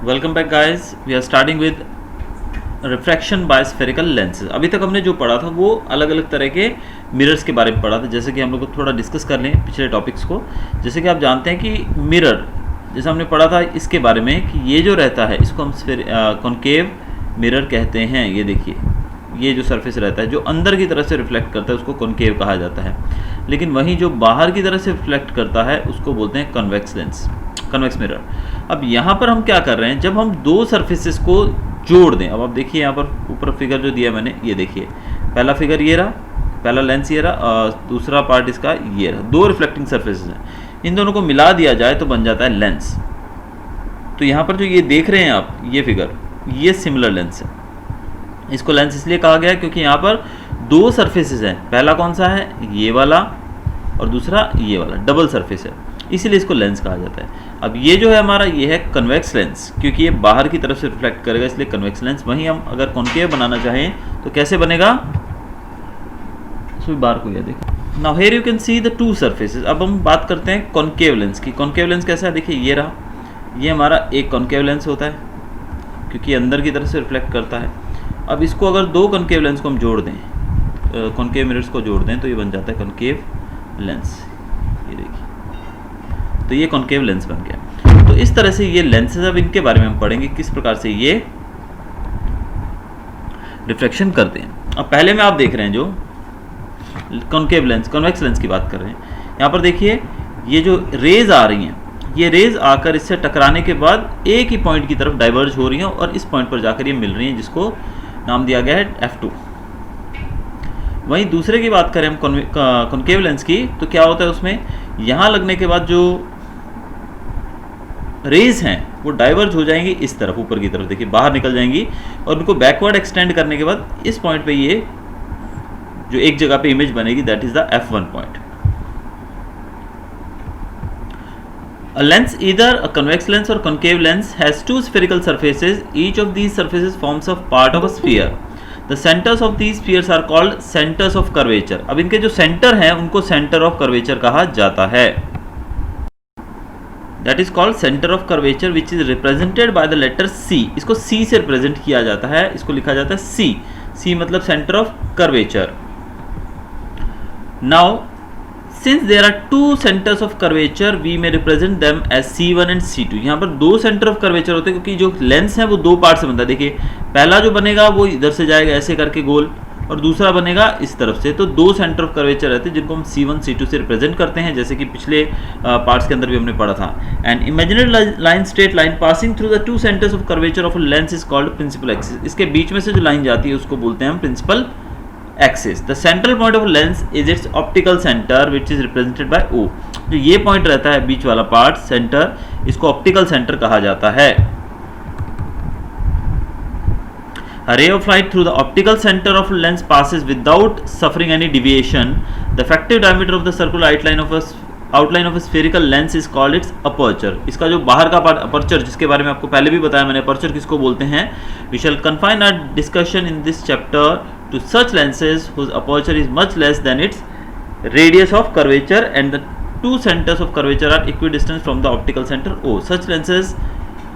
Welcome back guys, we are starting with refraction by spherical lenses. अभी तक हमने जो पढ़ा था वो अलग अलग तरह के मिरर्स के बारे में पढ़ा था। जैसे कि हम लोग को थोड़ा डिस्कस कर लें पिछले टॉपिक्स को। जैसे कि आप जानते हैं कि मिरर, जैसे हमने पढ़ा था इसके बारे में कि ये जो रहता है इसको हम कॉनकेव मिरर कहते हैं। ये देखिए, ये जो सरफेस रहता है जो अंदर की तरफ से रिफ्लेक्ट करता है उसको कॉनकेव कहा जाता है, लेकिन वहीं जो बाहर की तरफ से रिफ्लेक्ट करता है उसको बोलते हैं कन्वेक्स लेंस, कन्वेक्स मिरर। अब यहाँ पर हम क्या कर रहे हैं, जब हम दो सरफेसेस को जोड़ दें। अब आप देखिए यहाँ पर ऊपर फिगर जो दिया मैंने, ये देखिए पहला फिगर ये रहा, पहला लेंस ये रहा, दूसरा पार्ट इसका ये रहा। दो रिफ्लेक्टिंग सरफेसेस हैं, इन दोनों को मिला दिया जाए तो बन जाता है लेंस। तो यहाँ पर जो ये देख रहे हैं आप, ये फिगर, ये सिमिलर लेंस है। इसको लेंस इसलिए कहा गया क्योंकि यहाँ पर दो सरफेसेस हैं, पहला कौन सा है, ये वाला, और दूसरा ये वाला, डबल सरफेस है, इसीलिए इसको लेंस कहा जाता है। अब ये जो है हमारा, ये है कन्वेक्स लेंस, क्योंकि ये बाहर की तरफ से रिफ्लेक्ट करेगा इसलिए कन्वेक्स लेंस। वहीं हम अगर कॉनकेव बनाना चाहें तो कैसे बनेगा, इसमें बार को ये देखिए। Now here you can see the two surfaces. अब हम बात करते हैं कॉनकेव लेंस की। कॉनकेव लेंस कैसा है, देखिए ये रहा, ये हमारा एक कॉनकेव लेंस होता है क्योंकि अंदर की तरफ से रिफ्लेक्ट करता है। अब इसको अगर दो कॉनकेव लेंस को हम जोड़ दें, कॉनकेव मिरर्स को जोड़ दें, तो ये बन जाता है कॉनकेव लेंस। ये देखिए, तो ये कॉनकेव लेंस बन गया। तो इस तरह से ये लेंसेज, अब इनके बारे में हम पढ़ेंगे किस प्रकार से ये रिफ्लेक्शन करते हैं। अब पहले में आप देख रहे हैं जो कॉनकेव लेंस, कॉन्वेक्स लेंस की बात कर रहे हैं। यहाँ पर देखिए ये जो रेज आ रही हैं, ये रेज आकर इससे टकराने के बाद एक ही पॉइंट की तरफ डाइवर्ज हो रही हैं और इस पॉइंट पर जाकर ये मिल रही हैं, जिसको नाम दिया गया है F2। वहीं दूसरे की बात करें हम कॉनकेव लेंस की, तो क्या होता है उसमें, यहाँ लगने के बाद जो रेज हैं वो डाइवर्ज हो जाएंगी इस तरफ, ऊपर की तरफ देखिए बाहर निकल जाएंगी, और उनको बैकवर्ड एक्सटेंड करने के बाद इस पॉइंट पे ये जो एक जगह पे इमेज बनेगी, that is the F1 point. A lens, either a convex lens or concave lens, has two spherical surfaces. Each of these surfaces forms a part of a sphere. The centers of these spheres are called centers of curvature. अब इनके जो centre हैं उनको center of curvature कहा जाता है। That is called center of curvature, which is represented by the letter C. इसको C से represent किया जाता है, इसको लिखा जाता है C. C मतलब center of curvature. Now, since there are two centers of curvature, we may represent them as C1 and C2. यहाँ पर दो सेंटर ऑफ कर्वेचर होते हैं क्योंकि जो लेंस है वो दो पार्ट से बनता है। देखिए पहला जो बनेगा वो इधर से जाएगा ऐसे करके गोल, और दूसरा बनेगा इस तरफ से। तो दो सेंटर ऑफ कर्वेचर रहते हैं जिनको हम C1 C2 से रिप्रेजेंट करते हैं, जैसे कि पिछले पार्ट्स के अंदर भी हमने पढ़ा था। And imaginary line, straight line passing through the two centres of curvature of a lens is called principal axis. इसके बीच में से जो लाइन जाती है उसको बोलते हैं हम principal axis. The central point of lens is its optical centre which is represented by O। जो ये पॉइंट रहता है बीच वाला पार्ट, सेंटर, इसको ऑप्टिकल सेंटर कहा जाता है। A ray of light through the optical center of lens passes without suffering any deviation. The effective diameter of the circular outline of a spherical lens is called its aperture. इसका जो बाहर का part aperture, जिसके बारे में आपको पहले भी बताया मैंने, aperture किसको बोलते हैं। We shall confine our discussion in this chapter to such lenses whose aperture is much less than its radius of curvature and the two centers of curvature are equidistant from the optical center O. Such lenses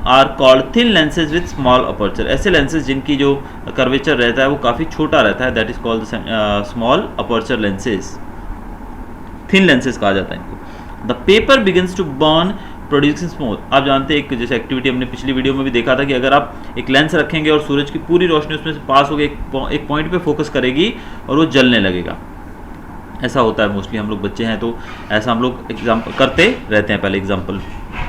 are called thin lenses with small aperture. ऐसे lenses जिनकी जो curvature रहता है वो काफ़ी छोटा रहता है, that is called small aperture lenses. Thin lenses कहा जाता है इनको। The paper begins to burn producing smoke. आप जानते हैं एक जैसे एक्टिविटी हमने पिछली वीडियो में भी देखा था कि अगर आप एक लेंस रखेंगे और सूरज की पूरी रोशनी उसमें से पास होकर एक पॉइंट पे फोकस करेगी और वो जलने लगेगा। ऐसा होता है मोस्टली, हम लोग बच्चे हैं तो ऐसा हम लोग एग्जाम्पल करते रहते हैं। पहले एग्जाम्पल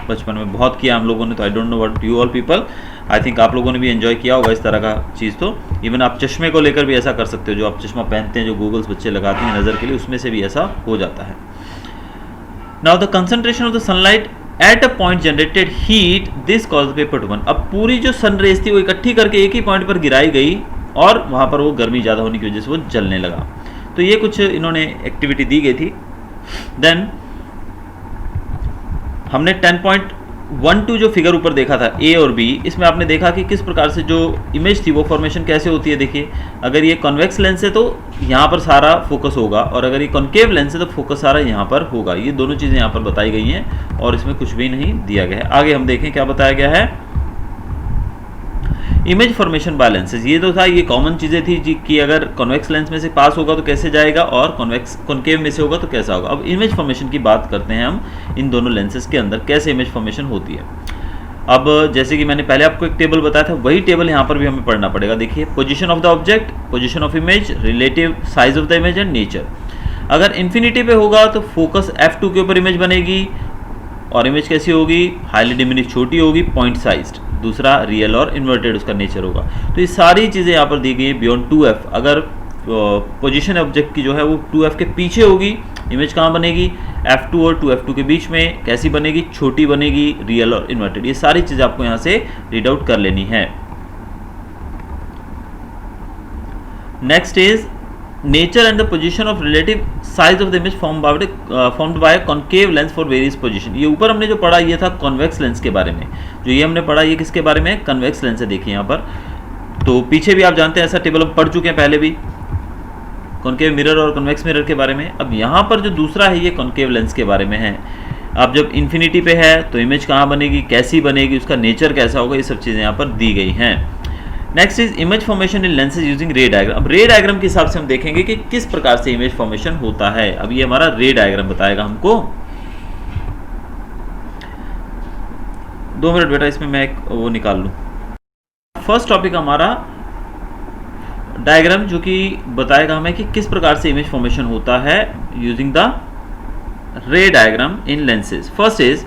बचपन में बहुत किया हम लोगों ने, तो I don't know what you all people, I think आप लोगों ने भी एंजॉय किया होगा इस तरह का चीज़। तो इवन आप चश्मे को लेकर भी ऐसा कर सकते हो, जो आप चश्मा पहनते हैं, जो गूगल्स बच्चे लगाते हैं नज़र के लिए, उसमें से भी ऐसा हो जाता है। Now the concentration of the sunlight at a point generated heat, this caused the paper to burn. अब पूरी जो सन रेज थी वो इकट्ठी करके एक ही पॉइंट पर गिराई गई और वहाँ पर वो गर्मी ज़्यादा होने की वजह से वो जलने लगा। तो ये कुछ इन्होंने एक्टिविटी दी गई थी। देन हमने 10.12 जो फिगर ऊपर देखा था A और B, इसमें आपने देखा कि किस प्रकार से जो इमेज थी वो फॉर्मेशन कैसे होती है। देखिए अगर ये कॉन्वेक्स लेंस है तो यहाँ पर सारा फोकस होगा, और अगर ये कॉनकेव लेंस है तो फोकस सारा यहाँ पर होगा। ये दोनों चीज़ें यहाँ पर बताई गई हैं और इसमें कुछ भी नहीं दिया गया है। आगे हम देखें क्या बताया गया है। इमेज फॉर्मेशन बाय लेंसेज, ये तो था, ये कॉमन चीज़ें थी जी कि अगर कॉन्वेक्स लेंस में से पास होगा तो कैसे जाएगा और कॉन्केव में से होगा तो कैसा होगा। अब इमेज फॉर्मेशन की बात करते हैं हम, इन दोनों लेंसेज के अंदर कैसे इमेज फॉर्मेशन होती है। अब जैसे कि मैंने पहले आपको एक टेबल बताया था, वही टेबल यहाँ पर भी हमें पढ़ना पड़ेगा। देखिए, position of the object, position of image, relative size of the image and nature. अगर इन्फिनिटी पे होगा तो फोकस F2 के ऊपर इमेज बनेगी और इमेज कैसी होगी, हाईली डिमिनिश, छोटी होगी, पॉइंट साइज्ड। दूसरा रियल और इन्वर्टेड उसका नेचर होगा। तो ये सारी चीज़ें यहाँ पर दी गई है बियॉन्ड 2F। अगर पोजीशन ऑब्जेक्ट की जो है वो 2F के पीछे होगी, इमेज कहाँ बनेगी, F2 और 2F2 के बीच में। कैसी बनेगी, छोटी बनेगी, रियल और इन्वर्टेड। ये सारी चीज़ें आपको यहाँ से रीड आउट कर लेनी है। Next is nature and the position of relative size of the image formed by concave lens for various position. ये ऊपर हमने जो पढ़ा ये था कॉन्वेक्स लेंस के बारे में, जो ये हमने पढ़ा ये किसके बारे में, कन्वेक्स लेंस है। देखिए यहाँ पर, तो पीछे भी आप जानते हैं ऐसा टेबल हम पढ़ चुके हैं पहले भी, कॉन्केव मिरर और कन्वेक्स मिरर के बारे में। अब यहाँ पर जो दूसरा है ये कॉन्केव लेंस के बारे में है। अब जब इन्फिनिटी पे है तो इमेज कहाँ बनेगी, कैसी बनेगी, उसका नेचर कैसा होगा, ये सब चीज़ें यहाँ पर दी गई हैं। Next is image formation in lenses using रे डायग्राम। अब रे डायग्राम के हिसाब से हम देखेंगे कि किस प्रकार से इमेज फॉर्मेशन होता है। अब ये हमारा रे डायग्राम बताएगा हमको। 2 मिनट बेटा, इसमें मैं एक वो निकाल लूँ। फर्स्ट टॉपिक हमारा डायग्राम जो कि बताएगा हमें कि किस प्रकार से इमेज फॉर्मेशन होता है यूजिंग द रे diagram in lenses. First is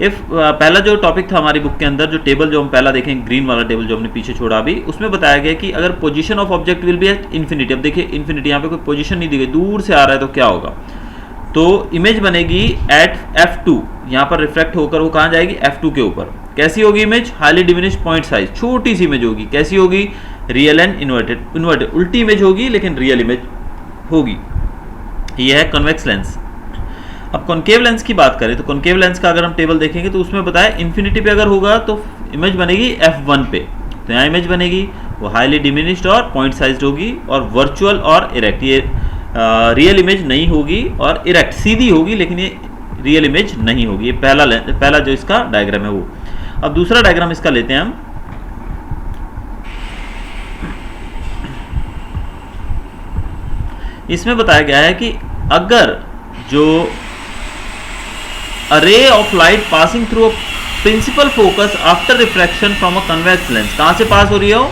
if पहला जो टॉपिक था हमारी बुक के अंदर, जो टेबल जो हम पहला देखें, ग्रीन वाला टेबल जो हमने पीछे छोड़ा अभी, उसमें बताया गया कि अगर position of object will be at infinity. अब देखिए इन्फिनिटी, यहाँ पे कोई पोजीशन नहीं दी गई, दूर से आ रहा है तो क्या होगा, तो इमेज बनेगी एट F2। यहाँ पर रिफ्लेक्ट होकर वो कहाँ जाएगी, F2 के ऊपर। कैसी होगी image, highly diminish point size, छोटी सी इमेज होगी। कैसी होगी, रियल एंड इन्वर्टेड, उल्टी इमेज होगी लेकिन रियल इमेज होगी। ये है कन्वेक्स लेंस। अब कॉन्केव लेंस की बात करें तो कॉन्केव लेंस का अगर हम टेबल देखेंगे तो उसमें बताया इन्फिनिटी पे अगर होगा तो इमेज बनेगी F1 पे। तो यहाँ इमेज बनेगी वो हाईली डिमिनिश्ड और पॉइंट साइज्ड होगी और वर्चुअल और इरेक्ट। ये रियल इमेज नहीं होगी और इरेक्ट सीधी होगी, लेकिन ये रियल इमेज नहीं होगी। ये पहला जो इसका डायग्राम है वो। अब दूसरा डायग्राम इसका लेते हैं हम। इसमें बताया गया है कि अगर जो a ray of light passing through a principal focus after refraction from a convex lens, कहाँ से पास हो रही है वो,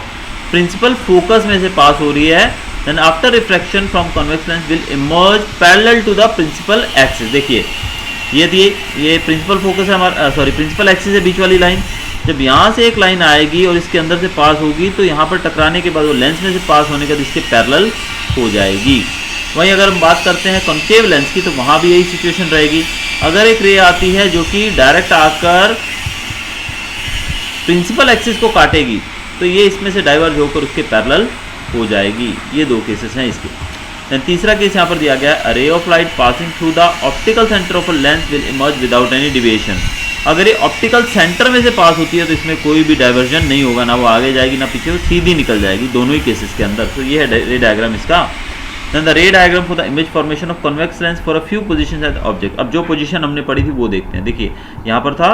प्रिंसिपल फोकस में से पास हो रही है, then after refraction from convex lens will emerge parallel to the principal axis। देखिए ये प्रिंसिपल फोकस है हमारा, सॉरी प्रिंसिपल एक्सिस है बीच वाली लाइन। जब यहाँ से एक लाइन आएगी और इसके अंदर से पास होगी तो यहाँ पर टकराने के बाद वो लेंस में से पास होने के बाद इसके पैरेलल हो जाएगी। वहीं अगर हम बात करते हैं कॉन्केव लेंस की तो वहाँ भी यही सिचुएशन रहेगी। अगर एक रे आती है जो कि डायरेक्ट आकर प्रिंसिपल एक्सिस को काटेगी तो ये इसमें से डाइवर्ज होकर उसके पैरेलल हो जाएगी। ये दो केसेस हैं इसके। देन तीसरा केस यहाँ पर दिया गया है, a ray of light passing through the optical centre of a lens will emerge without any deviation. अगर ये ऑप्टिकल सेंटर में से पास होती है तो इसमें कोई भी डाइवर्जन नहीं होगा, ना वो आगे जाएगी ना पीछे, वो सीधी निकल जाएगी दोनों ही केसेस के अंदर। तो ये है रे डायग्राम इसका। Then the ray diagram for the image formation of convex lens for a few positions at the object। अब जो पोजीशन हमने पढ़ी थी वो देखते हैं। देखिए यहाँ पर था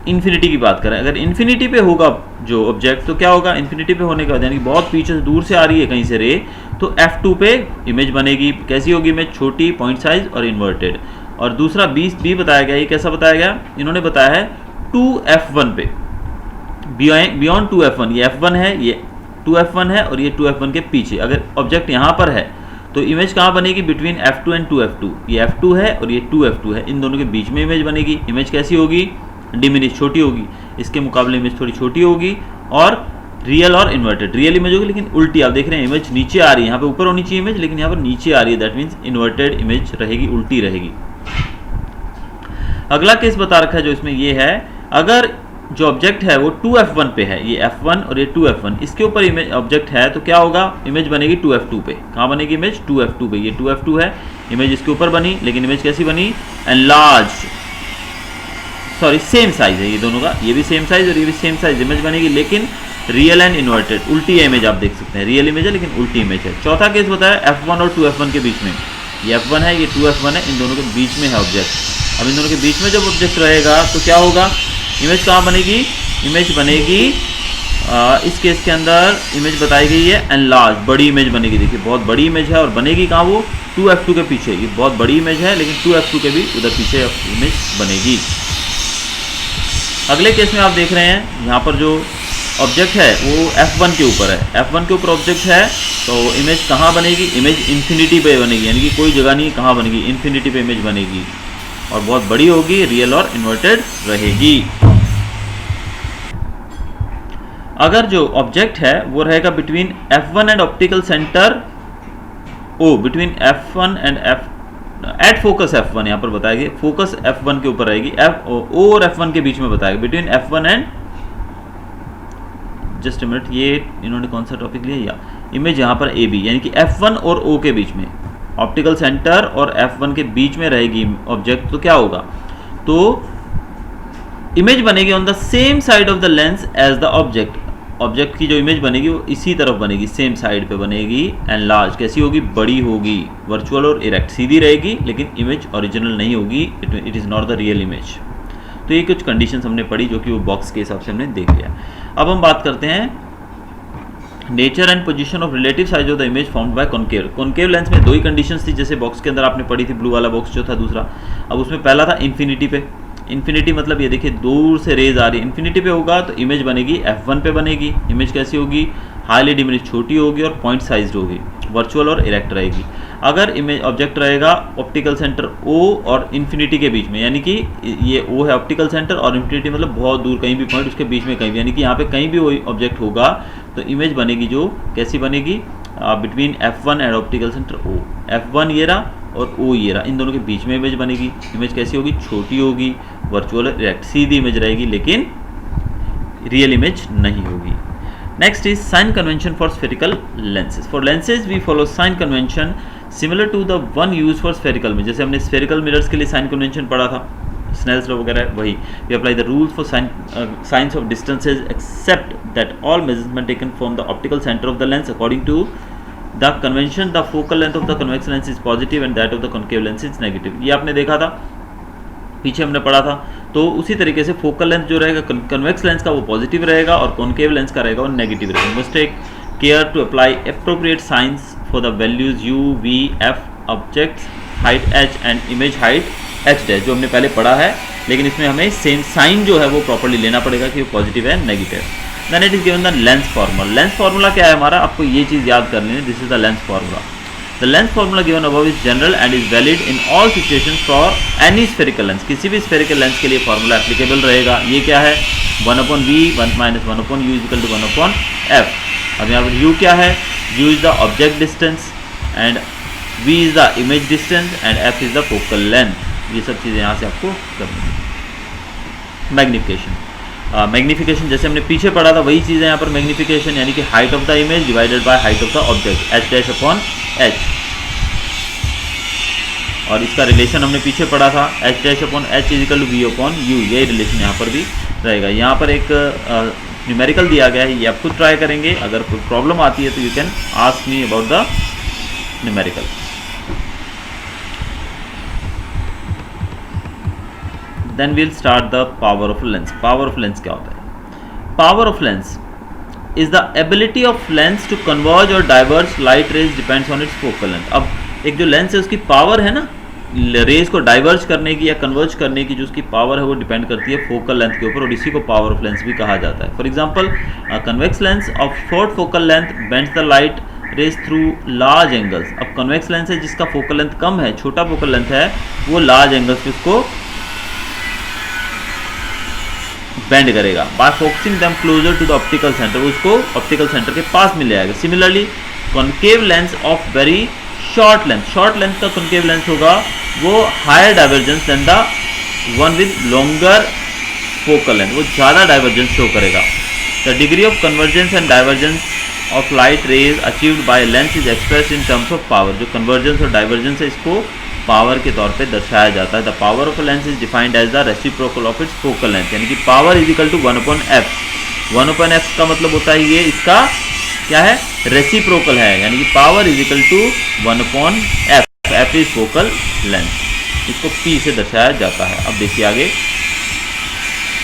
इन्फिनिटी की बात करें, अगर इन्फिनिटी पे होगा जो ऑब्जेक्ट तो क्या होगा, इन्फिनिटी पे होने के बाद यानी बहुत पीछे से दूर से आ रही है कहीं से रे, तो F2 पे इमेज बनेगी। कैसी होगी इमेज, छोटी, पॉइंट साइज और इन्वर्टेड। और दूसरा बी बताया गया, ये कैसा बताया गया, इन्होंने बताया है 2F1 पे, बियॉन्ड 2F1। ये F1 है, ये 2F1 है और ये 2F1 के पीछे अगर ऑब्जेक्ट यहाँ पर है तो इमेज कहाँ बनेगी, बिटवीन F2 एंड 2F2। ये F2 है और ये 2F2 है, इन दोनों के बीच में इमेज बनेगी। इमेज कैसी होगी, डिमिनिश, छोटी होगी, इसके मुकाबले इमेज थोड़ी छोटी होगी। और रियल और इन्वर्टेड, रियल इमेज होगी लेकिन उल्टी। आप देख रहे हैं इमेज नीचे आ रही है, यहाँ पे ऊपर होनी चाहिए इमेज लेकिन यहाँ पर नीचे आ रही है, दैट मीन्स इन्वर्टेड इमेज रहेगी, उल्टी रहेगी। अगला केस बता रखा है जो इसमें ये है, अगर जो ऑब्जेक्ट है वो 2F1 पे है, ये F1 और ये 2F1, इसके ऊपर इमेज ऑब्जेक्ट है तो क्या होगा, इमेज बनेगी 2F2 पे। कहाँ बनेगी इमेज, 2F2 पे। ये 2F2 है, इमेज इसके ऊपर बनी लेकिन इमेज कैसी बनी, एनलार्ज, सॉरी सेम साइज है ये दोनों का, ये भी सेम साइज और ये भी सेम साइज, इमेज बनेगी लेकिन रियल एंड इन्वर्टेड, उल्टी है इमेज। आप देख सकते हैं रियल इमेज है लेकिन उल्टी इमेज है। चौथा केस बताया F1 और 2F1 के बीच में, ये F1 है, ये 2F1 है, इन दोनों के बीच में है ऑब्जेक्ट। अब इन दोनों के बीच में जब ऑब्जेक्ट रहेगा तो क्या होगा, इमेज कहाँ बनेगी, इमेज बनेगी इस केस के अंदर इमेज बताई गई है एनलार्ज, बड़ी इमेज बनेगी। देखिए बहुत बड़ी इमेज है और बनेगी कहाँ, वो 2f2 के पीछे। ये बहुत बड़ी इमेज है लेकिन 2f2 के भी उधर पीछे इमेज बनेगी। अगले केस में आप देख रहे हैं यहाँ पर जो ऑब्जेक्ट है वो f1 के ऊपर है, f1 के ऊपर ऑब्जेक्ट है, तो इमेज कहाँ बनेगी, इमेज इन्फिनिटी पे बनेगी, यानी कि कोई जगह नहीं, कहाँ बनेगी, इन्फिनिटी पे इमेज बनेगी और बहुत बड़ी होगी, रियल और इन्वर्टेड रहेगी। अगर जो ऑब्जेक्ट है वो रहेगा between f1 and optical centre O, between f1 and at focus f1, यहाँ पर बताएगी फोकस f1 के ऊपर रहेगी, o और f1 के बीच में बताएगा, between f1 and, just minute, ये इन्होंने कौन सा टॉपिक लिया, या इमेज यहाँ पर AB, यानी कि f1 और O के बीच में, ऑप्टिकल सेंटर और f1 के बीच में रहेगी ऑब्जेक्ट, तो क्या होगा, तो इमेज बनेगी on the same side of the lens as the object. Object की जो इमेज बनेगी वो इसी तरफ बनेगी, सेम साइड पे बनेगी, एंड लार्ज, कैसी होगी, बड़ी होगी, वर्चुअल और इरेक्ट, सीधी रहेगी लेकिन इमेज ओरिजिनल नहीं होगी, it is not the real image. तो ये कुछ कंडीशंस हमने पढ़ी जो कि वो बॉक्स के हिसाब से हमने देख लिया। अब हम बात करते हैं nature and position of relative size of the image formed by concave. Concave lens में दो ही कंडीशंस थी, जैसे बॉक्स के अंदर आपने पढ़ी थी, ब्लू वाला बॉक्स जो था दूसरा। अब उसमें पहला था इन्फिनिटी पे, इन्फिनिटी मतलब ये देखिए दूर से रेज आ रही है, इन्फिनिटी पे होगा तो इमेज बनेगी f1 पे बनेगी, इमेज कैसी होगी, हाईली डिमिनिश, छोटी होगी और पॉइंट साइज होगी, वर्चुअल और इरेक्ट रहेगी। अगर इमेज ऑब्जेक्ट रहेगा ऑप्टिकल सेंटर O और इन्फिनिटी के बीच में, यानी कि ये O है ऑप्टिकल सेंटर और इन्फिनिटी मतलब बहुत दूर कहीं भी पॉइंट उसके बीच में कहीं भी, यानी कि यहाँ पे कहीं भी वही ऑब्जेक्ट होगा तो इमेज बनेगी जो कैसी बनेगी, between f1 and optical centre O, f1 ये रहा और O ये रहा, इन दोनों के बीच में इमेज बनेगी। इमेज कैसी होगी, छोटी होगी, वर्चुअल इरेक्ट, सीधी इमेज रहेगी लेकिन रियल इमेज नहीं होगी। Next is sign convention for spherical lenses. For lenses we follow sign convention similar to the one use for spherical में, जैसे हमने स्फेरिकल मिरर्स के लिए साइन कन्वेंशन पढ़ा था, स्नेल्स लॉ वगैरह, वही we apply the rules for signs of distances except that all measurement taken from the optical centre of the lens according to the convention the focal length of the convex lens is positive and that of the concave lens is negative. ये आपने देखा था, पीछे हमने पढ़ा था। तो उसी तरीके से फोकल लेंथ जो रहेगा कन्वेक्स लेंस का वो पॉजिटिव रहेगा और कॉन्केव लेंस का रहेगा वो नेगेटिव रहेगा। Must take care to apply appropriate signs for the values u, v, f, object's height h and image height h dash, जो हमने पहले पढ़ा है, लेकिन इसमें हमें सेम साइन जो है वो प्रॉपर्ली लेना पड़ेगा कि वो पॉजिटिव है negative. Then it is given the lens formula. Lens formula क्या है हमारा, आपको ये चीज़ याद करनी है, this is the lens formula. The lens formula given above is general and is valid in all situations for any spherical lens. किसी भी स्फेरिकल लेंस के लिए फार्मूला एप्लीकेबल रहेगा। ये क्या है, 1/v 1 - 1/u equal to 1/f। अब यहाँ पर u क्या है, u is the object distance and v is the image distance and f is the focal length. ये सब चीज़ें यहाँ से आपको करनी है। मैग्निफिकेशन, मैग्निफिकेशन जैसे हमने पीछे पढ़ा था वही चीज़ है यहाँ पर। मैग्निफिकेशन यानी कि height of the image divided by height of the object, h dash upon h, और इसका रिलेशन हमने पीछे पढ़ा था, h dash upon h is equal to v upon u। यही रिलेशन यहाँ पर भी रहेगा। यहाँ पर एक न्यूमेरिकल दिया गया है, ये आप खुद ट्राई करेंगे। अगर कोई प्रॉब्लम आती है तो you can ask me about the numerical. Then we'll start the power of lens. Power of lens क्या होता है, power of lens is the ability of lens to converge और diverge light rays depends on its focal length. अब एक जो lens है उसकी power है ना, रेज को डाइवर्ज करने की या कन्वर्ज करने की जो उसकी पावर है वो डिपेंड करती है फोकल लेंथ के ऊपर, और इसी को पावर ऑफ लेंस भी कहा जाता है। For example convex lens of short focal length bends the light rays through large angles. अब कन्वेक्स लेंस है जिसका फोकल लेंथ कम है, छोटा फोकल लेंथ है, वो लार्ज एंगल्स पे उसको बेंड करेगा by focusing them closer to the optical centre, उसको ऑप्टिकल सेंटर के पास मिल जाएगा। Similarly concave lens of very short length, short length का कॉन्केव लेंस होगा वो higher divergence than the one with longer focal length, वो ज़्यादा डाइवर्जेंस शो करेगा। The degree of convergence and divergence of light rays achieved by lens is expressed in terms of power. जो convergence और divergence है इसको power के तौर पे दर्शाया जाता है। The power of a lens is defined as the reciprocal of its focal length, यानी कि power is equal to 1/f। 1/f का मतलब होता है ये इसका क्या है, रेसिप्रोकल है, यानी कि power is equal to 1/f। f is focal length, इसको p से दर्शाया जाता है। अब देखिए आगे,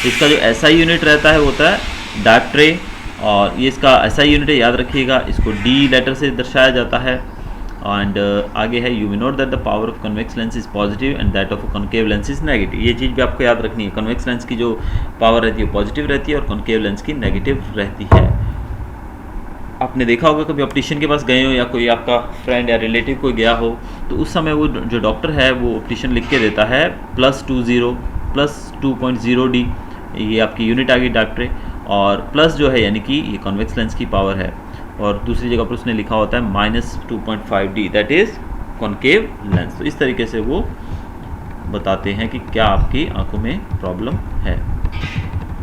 इसका जो SI यूनिट रहता है वो होता है डायप्ट्रे और ये इसका SI यूनिट है, याद रखिएगा, इसको D लेटर से दर्शाया जाता है। एंड आगे है you we note that the power of convex lens is positive and that of concave lens is negative. ये चीज़ भी आपको याद रखनी है, कन्वेक्स लेंस की जो पावर रहती है पॉजिटिव रहती है और कॉन्केव लेंस की नेगेटिव रहती है। आपने देखा होगा कभी ऑप्टिशियन के पास गए हो या कोई आपका फ्रेंड या रिलेटिव कोई गया हो, तो उस समय वो जो डॉक्टर है वो ऑप्टिशियन लिख के देता है +20 +2.0D, ये आपकी यूनिट आ गई डॉक्टरे, और प्लस जो है यानी कि ये कॉन्वेक्स लेंस की पावर है, और दूसरी जगह पर उसने लिखा होता है -2.5D, that is concave lens. तो इस तरीके से वो बताते हैं कि क्या आपकी आंखों में प्रॉब्लम है।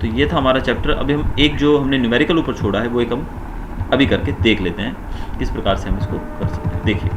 तो ये था हमारा चैप्टर। अभी हम एक जो हमने न्यूमेरिकल ऊपर छोड़ा है वो एक हम अभी करके देख लेते हैं किस प्रकार से हम इसको कर सकते हैं। देखिए,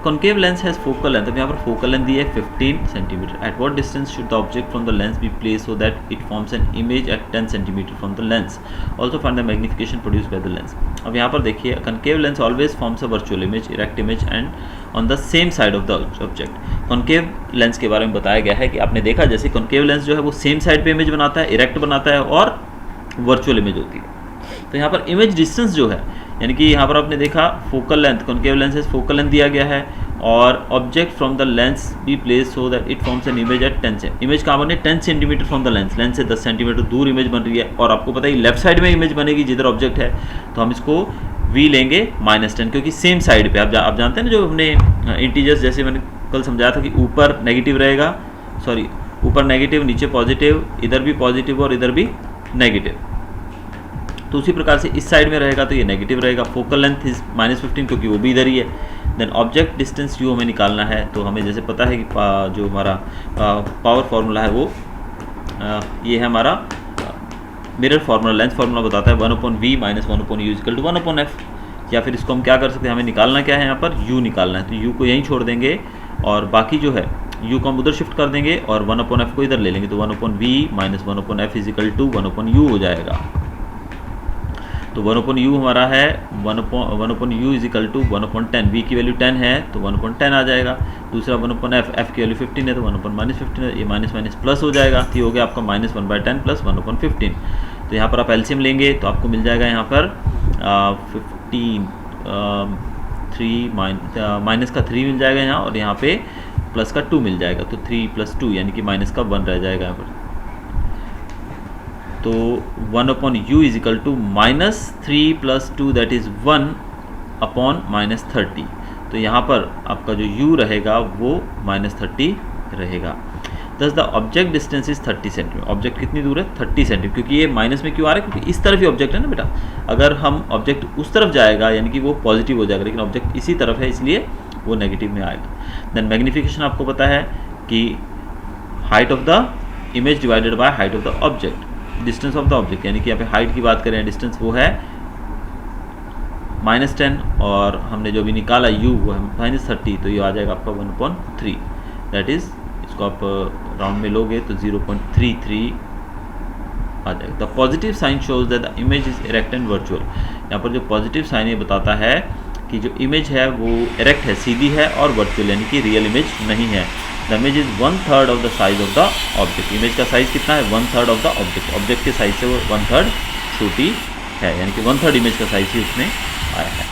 concave lens has focal length, अब यहाँ पर फोकल लेंथ दी है 15 centimetre. At what distance should the object from the lens be place so that it forms an image at 10 centimetre from the lens, also find the magnification produce by the lens. अब यहाँ पर देखिए, concave lens always forms a virtual image, erect image and on the same side of the object। concave lens के बारे में बताया गया है कि आपने देखा जैसे concave lens जो है वो सेम साइड पे इमेज बनाता है, इरेक्ट बनाता है और वर्चुअल इमेज होती है। तो यहाँ पर इमेज डिस्टेंस जो है, यानी कि यहाँ पर आपने देखा फोकल लेंथ, कॉन्केव लेंस है, फोकल लेंथ दिया गया है, और object from the lens be place so that it forms an image at 10 से। इमेज कहाँ बनी? 10 centimetre from the lens, lens से 10 सेंटीमीटर दूर इमेज बन रही है, और आपको पता है लेफ्ट साइड में इमेज बनेगी जिधर ऑब्जेक्ट है, तो हम इसको v लेंगे -10, क्योंकि सेम साइड पे आप जानते हैं ना, जो हमने इंटीजर्स जैसे मैंने कल समझाया था कि ऊपर नेगेटिव रहेगा, सॉरी ऊपर नेगेटिव नीचे पॉजिटिव, इधर भी पॉजिटिव और इधर भी नेगेटिव, तो उसी प्रकार से इस साइड में रहेगा तो ये नेगेटिव रहेगा। फोकल लेंथ इज -15 क्योंकि वो भी इधर ही है। देन ऑब्जेक्ट डिस्टेंस u हमें निकालना है, तो हमें जैसे पता है कि जो हमारा पावर फार्मूला है वो ये है हमारा मिरर फार्मूला, लेंथ फार्मूला बताता है 1/v - 1/u = 1/f। या फिर इसको हम क्या कर सकते हैं, हमें निकालना क्या है, यहाँ पर u निकालना है, तो u को यहीं छोड़ देंगे और बाकी जो है u को हम उधर शिफ्ट कर देंगे और 1/f को इधर ले लेंगे, तो 1/v - 1/f = 1/u हो जाएगा। तो 1/u हमारा है 1/u = 1/10, v की वैल्यू 10 है तो 1/10 आ जाएगा। दूसरा 1/f, f की वैल्यू 15 है तो 1/-15 है, ये माइनस प्लस हो जाएगा, तो ये हो गया आपका -1/10 + 1/15। तो यहाँ पर आप एलसीएम लेंगे तो आपको मिल जाएगा यहाँ पर 15 माइनस का 3 मिल जाएगा यहाँ, और यहाँ पे प्लस का 2 मिल जाएगा, तो 3 + 2 यानी कि माइनस का 1 रह जाएगा यहाँ पर। तो 1/u = -3 + 2 दैट इज़ 1/-30। तो यहाँ पर आपका जो u रहेगा वो -30 रहेगा। दस the object distance is 30 centimetre. Object कितनी दूर है? 30 सेंटीमीटर, क्योंकि ये माइनस में क्यों आ रहा है? क्योंकि इस तरफ ही ऑब्जेक्ट है ना बेटा। अगर हम ऑब्जेक्ट उस तरफ जाएगा यानी कि वो पॉजिटिव हो जाएगा, लेकिन ऑब्जेक्ट इसी तरफ है इसलिए वो नेगेटिव में आएगा। देन मैग्नीफिकेशन आपको पता है कि height of the image divided by height of the object, distance of the object, यानी कि यहाँ पे हाइट की बात करें डिस्टेंस वो है -10, और हमने जो भी निकाला u वो है -30, तो ये आ जाएगा आपका 1/3, दैट इज़ इसको आप राउंड में लोगे तो 0.33 आ जाएगा। The positive sign shows that the image is erect and virtual. यहाँ पर जो पॉजिटिव साइन ये बताता है कि जो इमेज है वो इरेक्ट है, सीधी है, और वर्चुअल यानी कि रियल इमेज नहीं है। The image is 1/3 of the size of the object. Image का साइज कितना है? 1/3 ऑफ द ऑब्जेक्ट। ऑब्जेक्ट के साइज से वो 1/3 छोटी है, यानी कि 1/3 इमेज का साइज ही उसमें आया है।